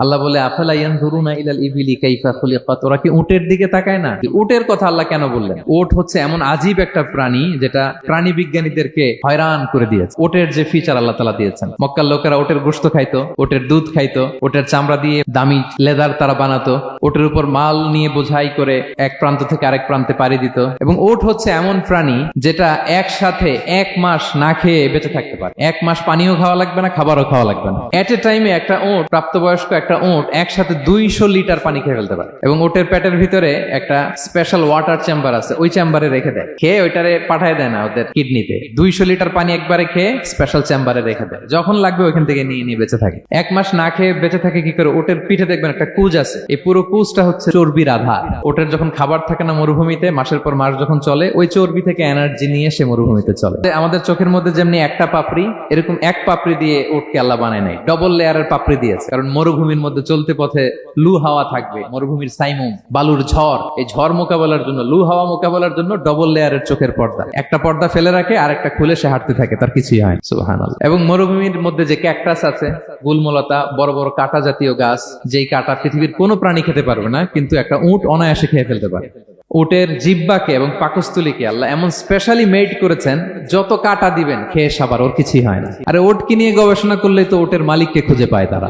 আল্লাহ বলে আফালা ইয়ানজুরুনা ইলাল ইবিলি কাইফা খুলিকাত, ওরা কি উটের দিকে তাকায় না? উটের কথা আল্লাহ কেন বললেন? উট হচ্ছে এমন আজীব একটা প্রাণী যেটা প্রাণী বিজ্ঞানীদেরকে হয়রান করে দিয়েছে। উটের যে ফিচার আল্লাহ তাআলা দিয়েছেন, মক্কার লোকেরা উটের গোশত খাইতো, উটের দুধ খাইতো, উটের চামড়া দিয়ে দামি লেদার তারা বানাতো, উটের উপর মাল নিয়ে বোঝাই করে এক প্রান্ত থেকে আরেক প্রান্তে পাড়ি দিত। এবং উট হচ্ছে এমন প্রাণী যেটা একসাথে 1 মাস না খেয়ে বেঁচে থাকতে পারে। 1 মাস পানিও খাওয়া লাগবে না, খাবারও খাওয়া লাগবে না। এট এ টাইমে একটা উট, প্রাপ্তবয়স্ক একটা উট একসাথে 200 লিটার পানি খেয়ে ফেলতে পারে। এবং উটের পেটের ভিতরে একটা স্পেশাল ওয়াটার চেম্বার আছে, ওই চেম্বারে রেখে দেয়, খেয়ে ওইটারে পাঠায় দেয় না ওদের কিডনিতে। 200 লিটার পানি একবারে খেয়ে স্পেশাল চেম্বারে রেখে দেয়, যখন লাগবে ওইখান থেকে নিয়ে নিয়ে বেঁচে থাকে। 1 মাস না খেয়ে বেঁচে থাকে কি করে? ওটের পিঠে দেখবেন একটা কুজ আছে, এই পুরো কুজটা হচ্ছে চর্বির আধার। ওটের যখন খাবার থাকে না মরুভূমিতে, মাসের পর মাস যখন চলে, ওই চর্বি থেকে এনার্জি নিয়ে সে মরুভূমিতে চলে। আমাদের চোখের মধ্যে যেমনি একটা পাপড়ি, এরকম এক পাপড়ি দিয়ে উটকে আল্লাহ বানায় নাই, ডবল লেয়ারের পাপড়ি দিয়েছে। কারণ মরুভূমির মধ্যে চলতে পথে লু হাওয়া থাকবে, মরুভূমির সাইমুম, বালুর ঝড়, এই ঝড় মোকাবেলার জন্য, লু হাওয়া মোকাবেলার জন্য ডবল লেয়ারের চোখের পর্দা। একটা পর্দা ফেলে রাখে, আর একটা খুলে সে হাঁটতে থাকে, তার কিছুই হয় না। সুবহানাল্লাহ। এবং মরুভূমির মধ্যে যে ক্যাকটাস আছে, গুলমলতা, বড় বড় কাঁটা জাতীয় গাছ, যেই কাঁটা পৃথিবীর কোনো প্রাণী খেতে পারবে না, কিন্তু একটা উট অনায়াসে খেয়ে ফেলতে পারে। উটের জিহ্বাকে এবং পাকস্থলীকে আল্লাহ এমন স্পেশালি মেড করেছেন, যত কাঁটা দিবেন খেয়ে সাবার ওর কিছুই হয় না। আরে উটকে নিয়ে গবেষণা করলেই তো উটের মালিককে খুঁজে পায় তারা।